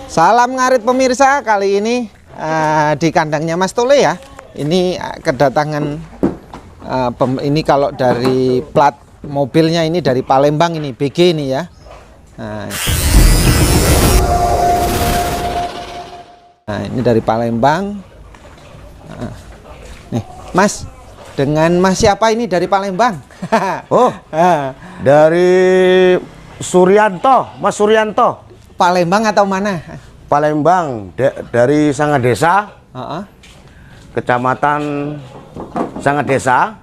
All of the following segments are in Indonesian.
Salam ngarit pemirsa, kali ini di kandangnya Mas Tole ya. Ini kedatangan ini kalau dari plat mobilnya ini dari Palembang, ini BG ini ya. Nah, ini dari Palembang. Nih, Mas, dengan Mas siapa ini dari Palembang? Oh, dari Suryanto, Mas Suryanto. Palembang atau mana? Palembang, dari Sangadesa, Kecamatan Sangadesa,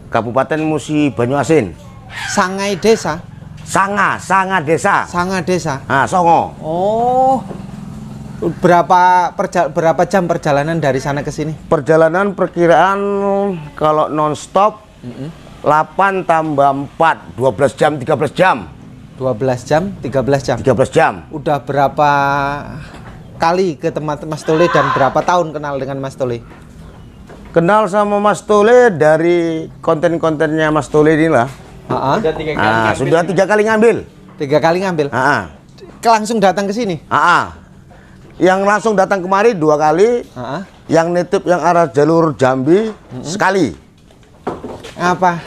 Kabupaten Musi Banyuasin. Sangai Desa? Sangadesa. Sangadesa. Nah, Songo. Oh, berapa jam perjalanan dari sana ke sini? Perjalanan perkiraan kalau nonstop 8 tambah 4, 12 jam, 13 jam. 12 jam, 13 jam. 13 jam. Udah berapa kali ke tempat Mas Tole dan berapa tahun kenal dengan Mas Tole? Kenal sama Mas Tole dari konten-kontennya Mas Tole inilah. Sudah 3 kali ngambil. 3 kali ngambil. Langsung datang ke sini. Yang langsung datang kemari 2 kali. Yang nitip yang arah jalur Jambi sekali. Apa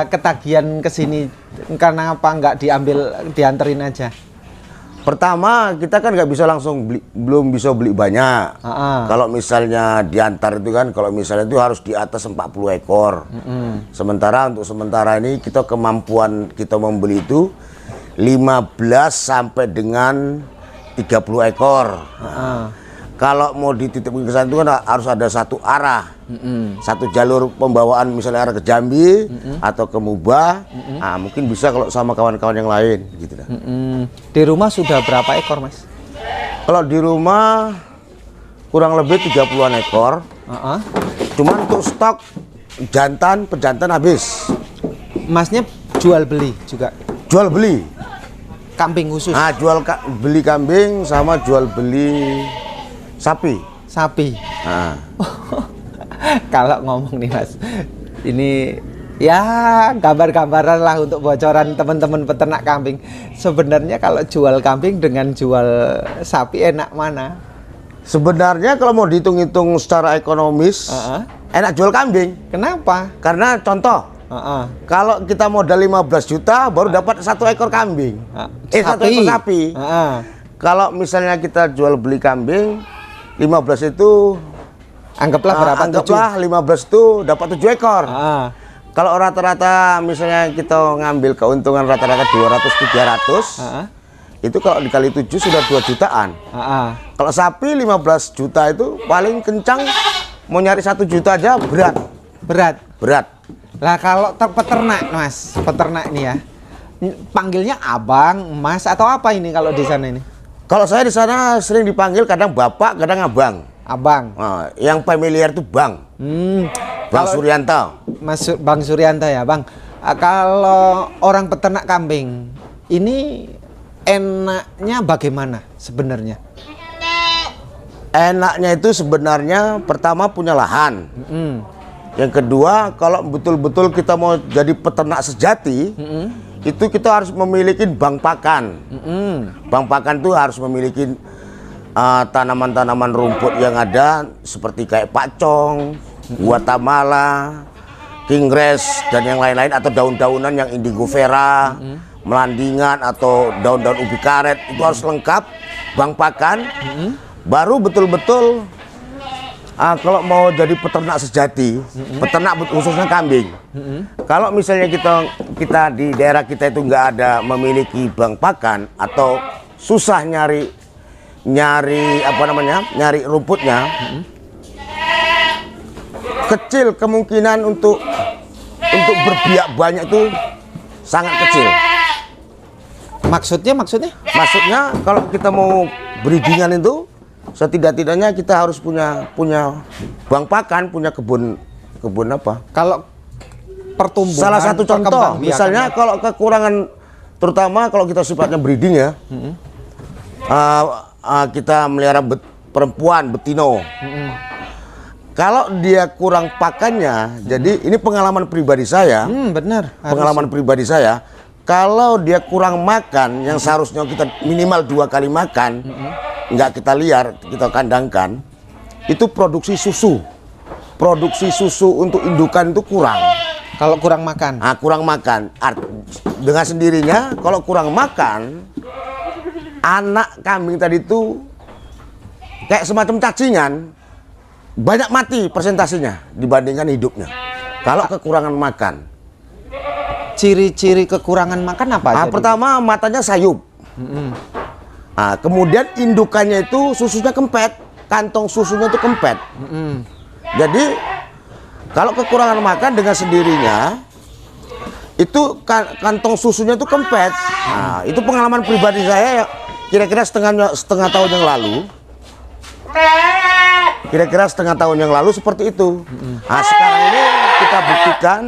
ketagihan ke sini? Karena apa nggak dianterin aja? Pertama kita kan nggak bisa langsung beli, belum bisa beli banyak. Kalau misalnya diantar itu kan, kalau misalnya itu harus di atas 40 ekor. Sementara untuk sementara ini kita kemampuan kita membeli itu 15 sampai dengan 30 ekor. Kalau mau dititipin ke sana itu kan harus ada satu arah, satu jalur pembawaan, misalnya arah ke Jambi atau ke Mubah. Mungkin bisa kalau sama kawan-kawan yang lain gitu dah. Di rumah sudah berapa ekor, Mas? Kalau di rumah kurang lebih 30-an ekor. Cuman untuk stok pejantan habis. Masnya jual beli juga? Jual beli. Kambing khusus? Beli kambing sama jual beli sapi. Kalau ngomong nih Mas, ini ya gambar-gambaran lah untuk bocoran teman-teman peternak kambing. Sebenarnya kalau jual kambing dengan jual sapi enak mana? Sebenarnya kalau mau dihitung-hitung secara ekonomis, enak jual kambing. Kenapa? Karena contoh, kalau kita modal 15 juta baru dapat 1 ekor kambing. 1 ekor sapi. Kalau misalnya kita jual beli kambing 15 itu anggaplah berapa? Anggaplah 15 itu dapat 7 ekor. Kalau rata-rata misalnya kita ngambil keuntungan rata-rata 200-300, itu kalau dikali 7 sudah 2 jutaan. Kalau sapi 15 juta itu paling kencang, mau nyari 1 juta aja berat. Lah kalau peternak Mas, peternak ini ya, panggilnya abang, mas atau apa ini kalau di sana ini? Kalau saya di sana sering dipanggil kadang bapak, kadang abang. Yang familiar itu bang. Bang Suryanto. Bang Suryanto ya, Bang. Kalau orang peternak kambing ini enaknya bagaimana sebenarnya? Enaknya itu sebenarnya pertama punya lahan. Yang kedua, kalau betul-betul kita mau jadi peternak sejati, itu kita harus memiliki bank pakan. Bank pakan itu harus memiliki tanaman-tanaman rumput yang ada seperti kayak pacong, guatemala, kingres dan yang lain-lain, atau daun-daunan yang indigo vera, melandingan atau daun-daun ubi karet. Itu harus lengkap bank pakan. Baru betul-betul kalau mau jadi peternak sejati, peternak khususnya kambing. Kalau misalnya kita di daerah kita itu nggak ada memiliki bank pakan atau susah nyari rumputnya, kecil kemungkinan untuk berbiak banyak itu sangat kecil. Maksudnya kalau kita mau breedingan itu setidak-tidaknya kita harus punya bank pakan, punya kebun apa. Kalau pertumbuhan, salah satu contoh misalnya kalau kekurangan, terutama kalau kita sifatnya breeding ya, kita melihara perempuan betino. Kalau dia kurang pakannya, jadi ini pengalaman pribadi saya. Pengalaman pribadi saya, kalau dia kurang makan yang seharusnya kita minimal 2 kali makan, nggak kita liar, kita kandangkan, itu produksi susu. Produksi susu untuk indukan itu kurang. Kalau kurang makan. Nah, kurang makan. Dengan sendirinya kalau kurang makan, anak kambing tadi itu kayak semacam cacingan, banyak mati presentasinya dibandingkan hidupnya. Kalau kekurangan makan. Ciri-ciri kekurangan makan apa aja? Pertama matanya sayup. Nah, kemudian indukannya itu susunya kempet, kantong susunya itu kempet. Jadi kalau kekurangan makan dengan sendirinya itu kantong susunya itu kempet. Nah, itu pengalaman pribadi saya kira-kira setengah tahun yang lalu. Kira-kira setengah tahun yang lalu seperti itu. Nah, sekarang ini kita buktikan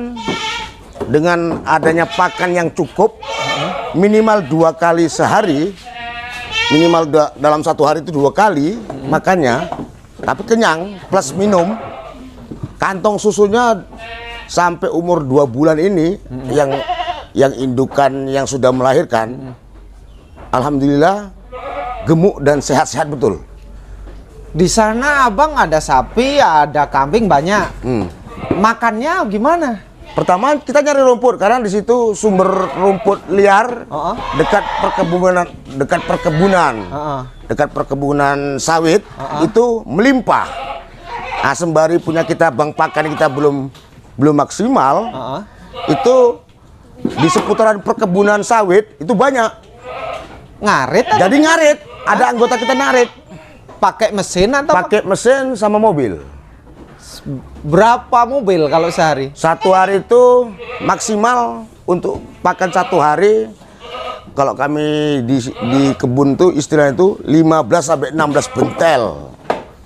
dengan adanya pakan yang cukup, minimal 2 kali sehari, minimal dalam 1 hari itu 2 kali makannya, tapi kenyang plus minum. Kantong susunya sampai umur 2 bulan ini, yang indukan yang sudah melahirkan, alhamdulillah gemuk dan sehat-sehat betul. Di sana abang ada sapi, ada kambing banyak. Makannya gimana? Pertama kita nyari rumput karena di situ sumber rumput liar dekat perkebunan sawit itu melimpah. Nah, sembari punya kita bank pakan kita belum maksimal, itu di seputaran perkebunan sawit itu banyak. Ngarit? Jadi ngarit, ada anggota kita ngarit. Pakai mesin atau? Pakai mesin sama mobil. Berapa mobil kalau sehari? 1 hari itu maksimal untuk pakan 1 hari. Kalau kami di kebun tuh istilahnya itu 15 sampai 16 bentel.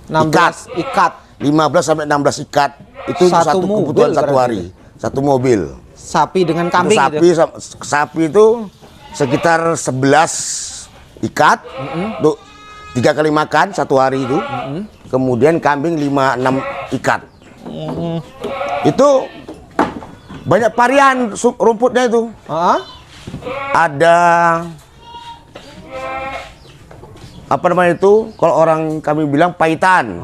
16 ikat. 15 sampai 16 ikat. Itu satu kebutuhan 1 hari. 1 mobil. Sapi dengan kambing gitu? Sapi itu sekitar 11 ikat. Untuk 3 kali makan 1 hari itu. Kemudian kambing 5-6 ikat. Itu banyak varian rumputnya itu. Ada apa namanya itu? Kalau orang kami bilang paitan.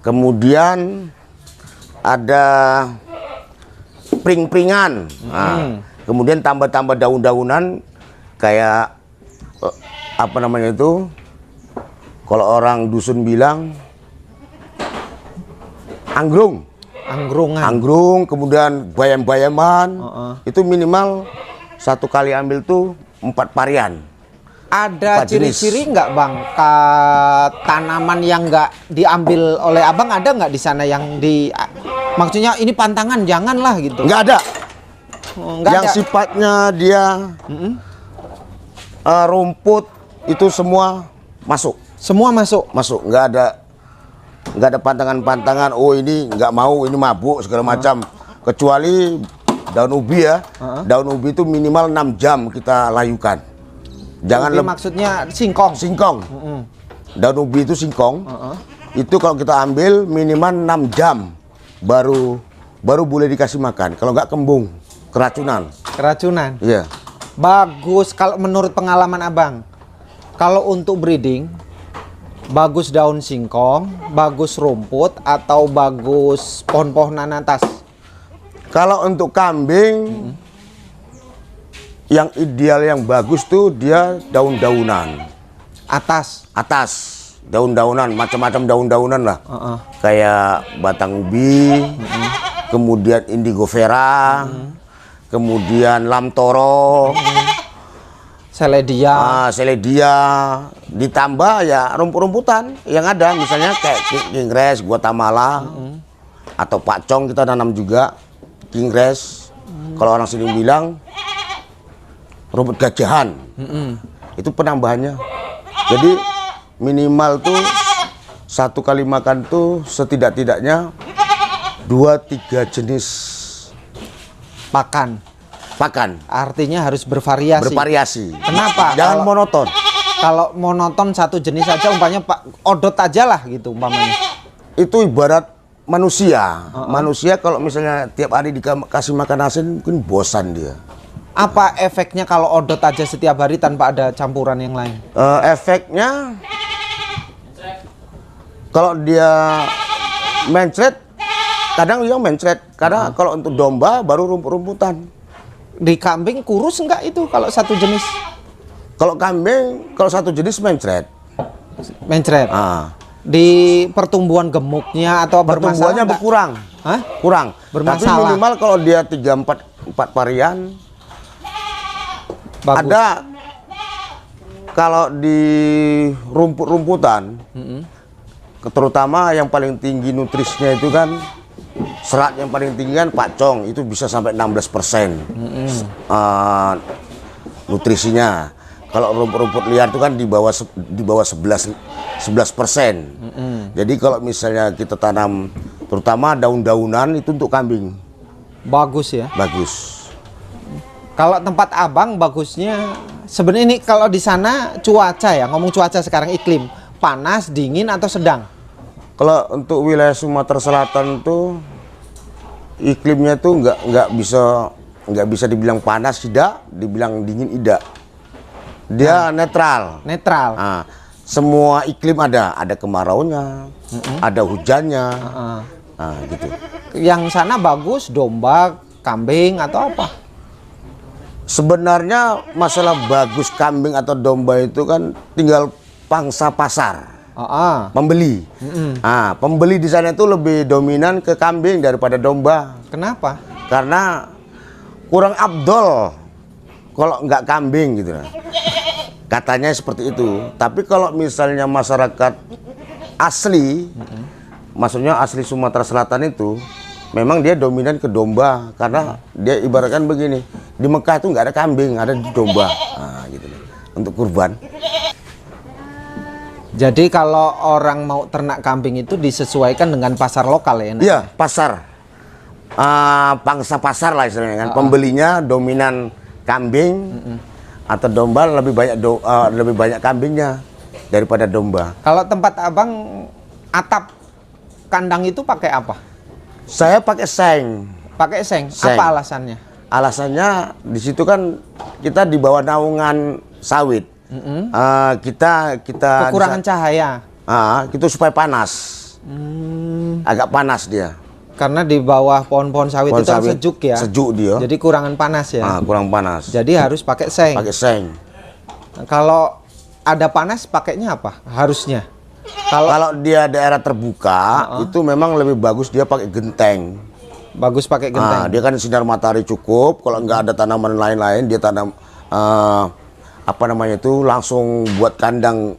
Kemudian ada pring-pringan. Kemudian tambah-tambah daun-daunan kayak apa namanya itu? Kalau orang dusun bilang anggrung. Anggrung, kemudian bayam-bayaman. Itu minimal 1 kali ambil tuh 4 varian. Ada ciri-ciri nggak bang? Tanaman yang nggak diambil oleh abang ada nggak di sana yang maksudnya ini pantangan janganlah gitu? Nggak ada. Nggak yang ada. Sifatnya dia rumput itu semua masuk. Semua masuk. Nggak ada pantangan-pantangan. Oh ini nggak mau, ini mabuk segala macam. Kecuali daun ubi ya. Daun ubi itu minimal 6 jam kita layukan. Jangan maksudnya singkong. Daun ubi itu singkong. Itu kalau kita ambil minimal 6 jam baru boleh dikasih makan. Kalau nggak kembung, keracunan. Iya. Bagus kalau menurut pengalaman abang. Kalau untuk breeding, bagus daun singkong, bagus rumput, atau bagus pohon-pohonan atas? Kalau untuk kambing, yang ideal yang bagus tuh dia daun-daunan. Atas? Daun-daunan, macam-macam daun-daunan lah. Kayak batang ubi, kemudian indigo vera, kemudian lamtoro, seledia, ditambah ya rumput-rumputan yang ada, misalnya kayak kingres, guatemala, atau pacong kita tanam juga, kingres. Kalau orang sini bilang rumput gajahan, itu penambahannya. Jadi minimal tuh 1 kali makan tuh setidak-tidaknya 2-3 jenis pakan. Artinya harus bervariasi. Kenapa? Jangan monoton. Kalau monoton 1 jenis aja, umpamanya odot aja lah gitu umpamanya. Itu ibarat manusia. Manusia kalau misalnya tiap hari dikasih makan asin mungkin bosan dia. Apa efeknya kalau odot aja setiap hari tanpa ada campuran yang lain? Efeknya kalau dia mencret, kadang dia mencret. Karena kalau untuk domba baru rumput-rumputan. Di kambing kurus enggak itu kalau satu jenis? Kalau kambing, kalau satu jenis mencret. Mencret. Di pertumbuhan gemuknya atau Pertumbuhannya bermasalah berkurang. Hah? Kurang. Bermasalah. Tapi minimal kalau dia 3-4 varian. Bagus. Ada kalau di rumput-rumputan, terutama yang paling tinggi nutrisinya itu kan serat yang paling tinggi kan pacong, itu bisa sampai 16% nutrisinya. Kalau rumput-rumput liar itu kan di bawah 11%. Jadi kalau misalnya kita tanam terutama daun-daunan itu untuk kambing. Bagus ya. Bagus. Kalau tempat abang bagusnya sebenarnya ini kalau di sana cuaca ya, ngomong cuaca sekarang iklim panas, dingin atau sedang? Kalau untuk wilayah Sumatera Selatan tuh iklimnya tuh nggak bisa dibilang panas tidak, dibilang dingin tidak. Dia netral. Netral. Nah, semua iklim ada kemaraunya, ada hujannya, nah, gitu. Yang sana bagus domba, kambing atau apa? Sebenarnya masalah bagus kambing atau domba itu kan tinggal pangsa pasar, pembeli. Nah, pembeli di sana itu lebih dominan ke kambing daripada domba. Kenapa? Karena kurang afdol kalau nggak kambing gitu. Katanya seperti itu. Tapi kalau misalnya masyarakat asli, maksudnya asli Sumatera Selatan itu, memang dia dominan ke domba. Karena dia ibaratkan begini, di Mekah itu nggak ada kambing, ada di domba. Nah, gitu. Untuk kurban. Jadi kalau orang mau ternak kambing itu disesuaikan dengan pasar lokal ya? Iya, pasar. Pangsa pasar lah istilahnya kan. Pembelinya dominan kambing atau domba, lebih banyak kambingnya daripada domba. Kalau tempat abang atap kandang itu pakai apa? Saya pakai seng. Pakai seng. Seng. Apa alasannya? Alasannya di situ kan kita di bawah naungan sawit. Kita Kekurangan cahaya. Itu supaya panas. Agak panas dia. Karena di bawah pohon-pohon sawit itu kan sejuk ya. Sejuk dia. Jadi kurangan panas ya. Kurang panas. Jadi harus pakai seng. Pakai seng. Kalau ada panas pakainya apa? Harusnya. Kalau dia daerah terbuka itu memang lebih bagus dia pakai genteng. Bagus pakai genteng. Dia kan sinar matahari cukup. Kalau nggak ada tanaman lain-lain, dia tanam langsung buat kandang.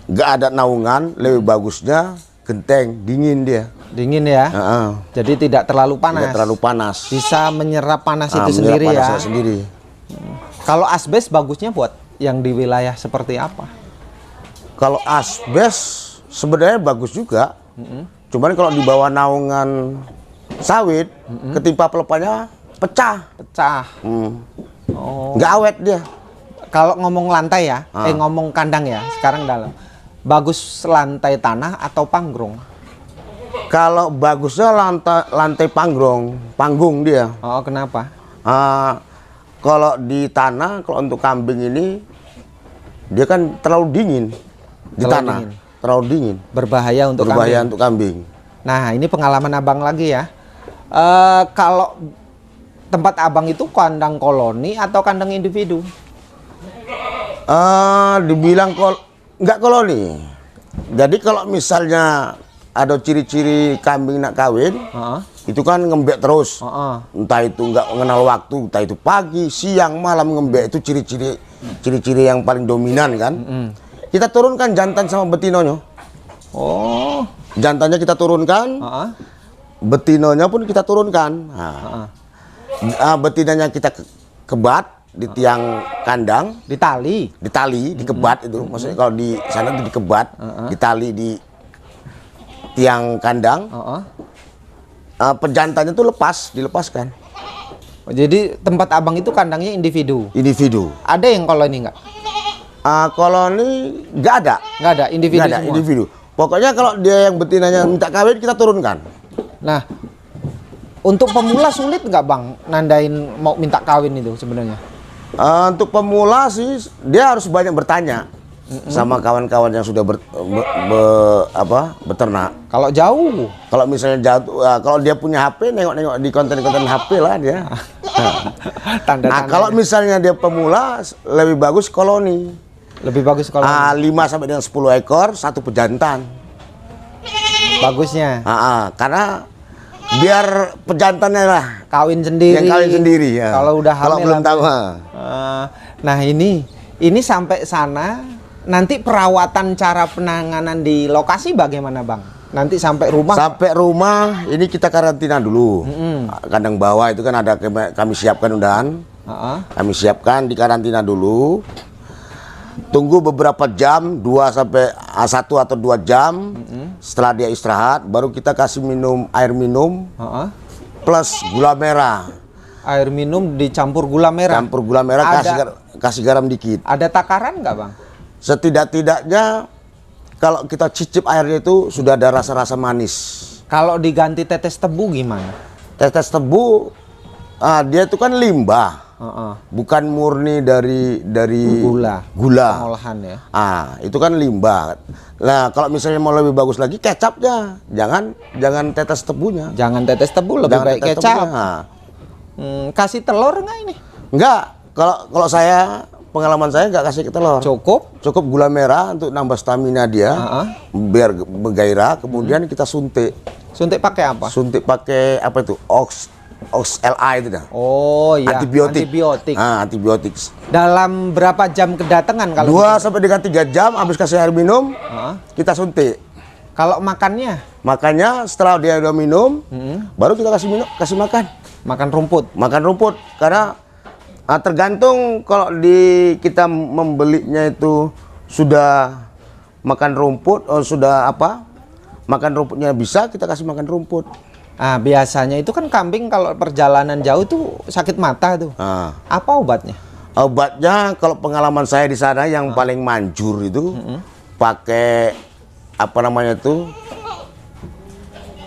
Nggak ada naungan, lebih bagusnya genteng, dingin dia. Dingin ya. Jadi tidak terlalu panas. Tidak terlalu panas. Bisa menyerap panas itu sendiri ya. Sendiri. Kalau asbes bagusnya buat yang di wilayah seperti apa? Kalau asbes sebenarnya bagus juga. Cuman kalau di bawah naungan sawit, ketimpa pelepahnya pecah. Pecah. Nggak awet dia. Kalau ngomong lantai ya, ngomong kandang ya, sekarang dalam. Bagus lantai tanah atau panggung? Kalau bagusnya lantai panggung dia. Oh, kenapa? Kalau di tanah, kalau untuk kambing ini dia kan terlalu dingin di tanah. Dingin. Terlalu dingin. Berbahaya untuk kambing. Nah, ini pengalaman abang lagi ya. Kalau tempat abang itu kandang koloni atau kandang individu? Dibilang nggak koloni. Jadi kalau misalnya ada ciri-ciri kambing nak kawin, itu kan ngembek terus. Entah itu nggak mengenal waktu, entah itu pagi, siang, malam ngembek, itu ciri-ciri yang paling dominan kan. Kita turunkan jantan sama betinonya. Jantannya kita turunkan, betinonya pun kita turunkan. Betinanya kita kebat di tiang kandang, ditali, dikebat itu. Maksudnya kalau di sana itu dikebat, ditali di tiang kandang. Pejantannya itu dilepaskan. Jadi tempat abang itu kandangnya individu. Individu. Ada yang koloni nggak? Koloni nggak ada. Nggak ada, individu Nggak ada, semua. individu. Pokoknya kalau dia yang betinanya minta kawin kita turunkan. Nah, Untuk pemula sulit nggak Bang nandain mau minta kawin itu sebenarnya? Untuk pemula sih dia harus banyak bertanya sama kawan-kawan yang sudah beternak. Kalau jauh, Kalau misalnya jatuh, kalau dia punya HP, nengok-nengok di konten-konten HP lah dia. Nah, kalau misalnya dia pemula, lebih bagus koloni. lebih bagus kalau 5 sampai dengan 10 ekor, satu pejantan. bagusnya Karena biar pejantannya lah kawin sendiri. yang kawin sendiri ya. Kalau udah hamil. Kalau belum tahu. Nah ini sampai sana. Nanti perawatan cara penanganan di lokasi bagaimana Bang? Nanti sampai rumah? Sampai rumah ini kita karantina dulu. Kandang bawah itu kan ada kami siapkan undahan. Kami siapkan di karantina dulu. Tunggu beberapa jam, 1 atau 2 jam. Setelah dia istirahat, baru kita kasih air minum plus gula merah. Air minum dicampur gula merah. Campur gula merah, kasih garam dikit. Ada takaran nggak Bang? Setidak-tidaknya kalau kita cicip airnya itu sudah ada rasa-rasa manis. Kalau diganti tetes tebu gimana? Tetes tebu dia itu kan limbah, bukan murni dari Gula. Pengolahan ya. Itu kan limbah. Nah, kalau misalnya mau lebih bagus lagi kecapnya, jangan tetes tebunya. Jangan tetes tebu, lebih baik tetes kecap. tebunya. Kasih telur nggak ini? Enggak. Kalau saya pengalaman saya nggak kasih telur. Cukup gula merah untuk nambah stamina dia, biar bergairah. Kemudian kita suntik. Suntik pakai apa? Suntik pakai apa itu? Ox-LA itu dah. Oh iya. Antibiotik. Antibiotik. Dalam berapa jam kedatangan kalau? 2 sampai dengan 3 jam habis kasih air minum, kita suntik. Kalau makannya? Makannya setelah dia udah minum, baru kita kasih makan. Makan rumput. Makan rumput karena tergantung kalau kita membelinya itu sudah makan rumput, makan rumputnya bisa, kita kasih makan rumput. Biasanya itu kan kambing kalau perjalanan jauh tuh sakit mata tuh. Apa obatnya? Obatnya kalau pengalaman saya di sana yang paling manjur itu pakai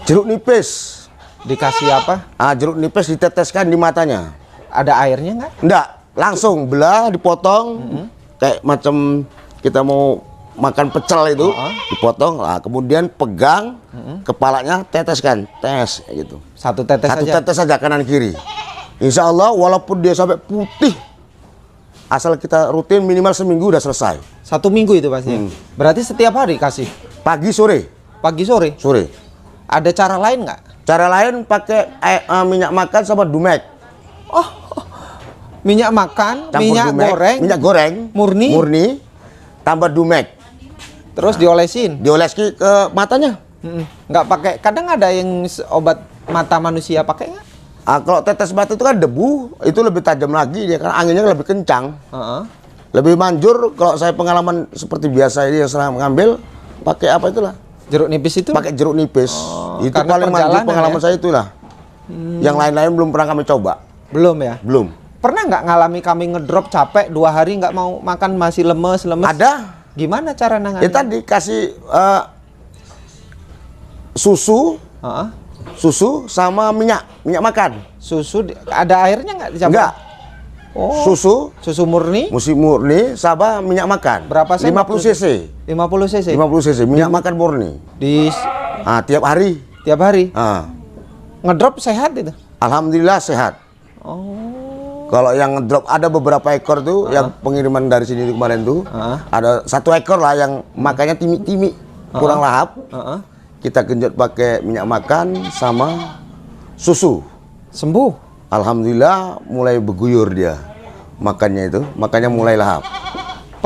jeruk nipis. Dikasih apa? Jeruk nipis diteteskan di matanya. Ada airnya nggak? Enggak, langsung belah, dipotong, kayak macam kita mau makan pecel itu, dipotong, kemudian pegang kepalanya, teteskan, gitu. Satu tetes saja kanan kiri. Insya Allah, walaupun dia sampai putih, asal kita rutin minimal seminggu udah selesai. 1 minggu itu pasti. Berarti setiap hari kasih? Pagi sore. Pagi sore? Sore. Ada cara lain nggak? Cara lain pakai minyak makan sama dumek. Minyak makan, minyak goreng, murni, tambah dumek. Terus diolesin ke matanya. Nggak pakai, kadang ada yang obat mata manusia pakai nggak? Kalau tetes mata itu kan debu, itu lebih tajam lagi dia, karena anginnya lebih kencang. Lebih manjur. Kalau saya pengalaman seperti biasa ini yang saya mengambil, pakai apa itulah? Jeruk nipis itu? Pakai jeruk nipis. Itu paling manjur pengalaman saya itulah. Yang lain-lain belum pernah kami coba. Belum ya? Belum. Pernah nggak ngalami kami ngedrop capek 2 hari nggak mau makan, masih lemes? Ada. Gimana cara nanganin? Ya tadi kasih susu sama minyak makan. Susu ada airnya nggak dicampur? Enggak. Susu murni sama minyak makan. Berapa sen? 50 cc. 50 cc. 50 cc minyak makan murni. Tiap hari. Tiap hari. Ngedrop sehat itu? Alhamdulillah sehat. Kalau yang ngedrop ada beberapa ekor tuh yang pengiriman dari sini kemarin tuh, ada 1 ekor lah yang makannya timi-timi, kurang lahap. Kita genjot pakai minyak makan sama susu. Sembuh. Alhamdulillah mulai berguyur dia makannya mulai lahap.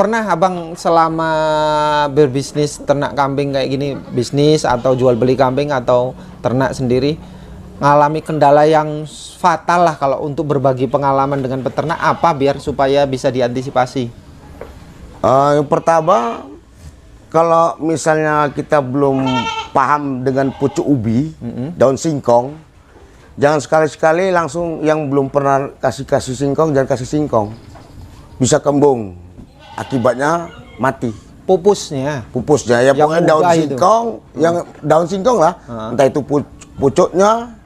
Pernah Abang selama berbisnis ternak kambing kayak gini, bisnis atau jual beli kambing atau ternak sendiri, ngalami kendala yang fatal lah kalau untuk berbagi pengalaman dengan peternak, apa biar supaya bisa diantisipasi? Yang pertama, kalau misalnya kita belum paham dengan pucuk ubi, daun singkong, jangan sekali-sekali langsung yang belum pernah kasih singkong, jangan kasih singkong. Bisa kembung, akibatnya mati. Pupusnya ya pokoknya daun singkong, yang daun singkong lah, entah itu pucuknya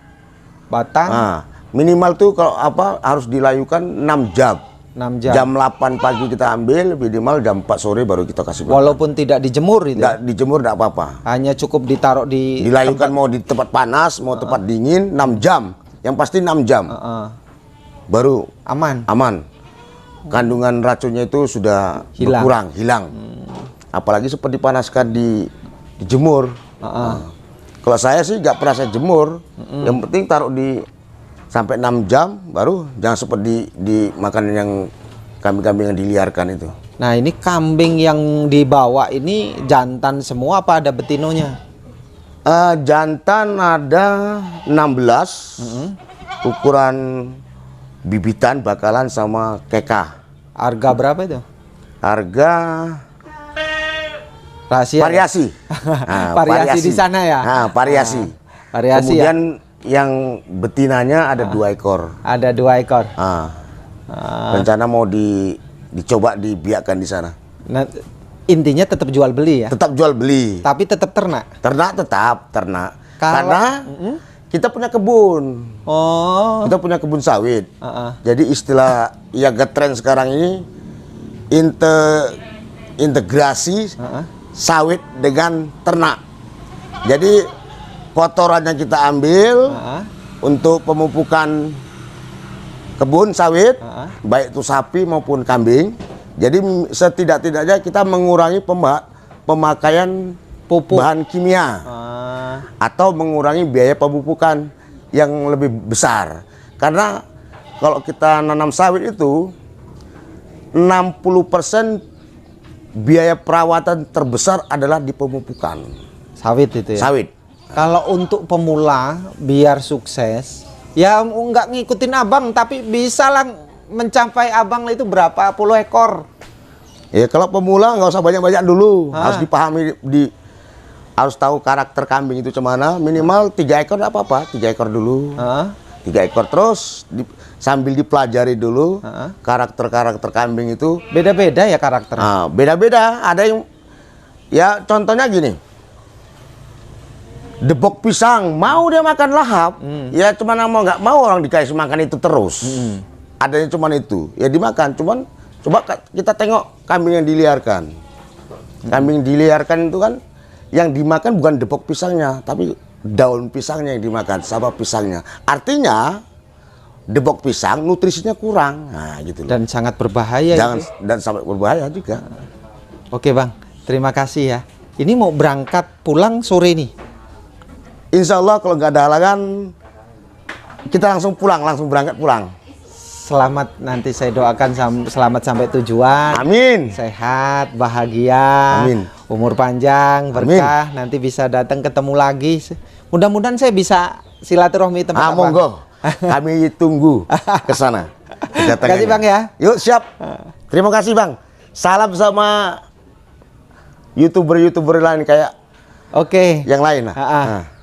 batang. Nah, minimal tuh kalau apa harus dilayukan 6 jam. 6 jam. Jam 8 pagi kita ambil, minimal jam 4 sore baru kita kasih makan. Walaupun tidak dijemur itu. Nggak dijemur nggak apa-apa. Hanya cukup ditaruh di Dilayukan mau di tempat panas, mau tempat dingin 6 jam. Yang pasti 6 jam. Baru aman. aman. Kandungan racunnya itu sudah Hilang. berkurang, hilang. Apalagi seperti dipanaskan dijemur. Kalau saya sih nggak pernah saya jemur. Yang penting taruh di sampai 6 jam, baru jangan seperti di makanan yang kambing-kambing yang diliarkan itu. Nah, ini kambing yang dibawa ini jantan semua apa ada betinonya? Jantan ada 16, ukuran bibitan, bakalan sama keka. Harga berapa itu? Harga Rahasia. variasi. Nah, variasi di sana ya? Nah, variasi. Variasi. Kemudian yang betinanya ada 2 ekor. Ada 2 ekor. Rencana mau dicoba dibiakkan di sana. Nah, intinya tetap jual beli ya? Tetap jual beli. Tapi tetap ternak. Ternak tetap ternak. Kalau- Karena kita punya kebun. Oh. Kita punya kebun sawit. Heeh. Jadi istilah yang ngetren sekarang ini integrasi sawit dengan ternak. Jadi kotorannya kita ambil untuk pemupukan kebun sawit, baik itu sapi maupun kambing. Jadi setidak-tidaknya kita mengurangi pemakaian Pupuk. bahan kimia atau mengurangi biaya pemupukan yang lebih besar. Karena kalau kita nanam sawit itu 60% biaya perawatan terbesar adalah di pemupukan. Sawit itu ya? Sawit. Kalau untuk pemula biar sukses, ya nggak ngikutin abang, tapi bisa lah mencapai abang itu berapa puluh ekor. Ya kalau pemula nggak usah banyak-banyak dulu, harus dipahami harus tahu karakter kambing itu cemana. Minimal 3 ekor nggak apa-apa, 3 ekor dulu. 3 ekor terus sambil dipelajari dulu karakter kambing itu. Beda-beda ya karakternya. Beda-beda. Ada yang ya contohnya gini. Debok pisang, mau dia makan lahap, ya cuman mau nggak mau orang dikasih makan itu terus. Adanya cuman itu, ya dimakan. Cuman coba kita tengok kambing yang diliarkan. Kambing diliarkan itu kan yang dimakan bukan debok pisangnya, tapi daun pisangnya yang dimakan, sabah pisangnya. Artinya debok pisang nutrisinya kurang, nah gitu loh. Dan sangat berbahaya. Dan sangat berbahaya juga. Oke bang, terima kasih ya. Ini mau berangkat pulang sore nih. Insya Allah kalau nggak ada halangan kita langsung pulang, langsung berangkat pulang. Selamat, nanti saya doakan selamat sampai tujuan. Amin. Sehat, bahagia. Amin. Umur panjang, berkah. Nanti bisa datang ketemu lagi. Mudah-mudahan saya bisa silaturahmi tempat abang. Monggo. Kami tunggu ke sana. Terima kasih bang ya. Yuk siap. Terima kasih bang. Salam sama YouTuber lain kayak Oke. yang lain lah. Ha-ha.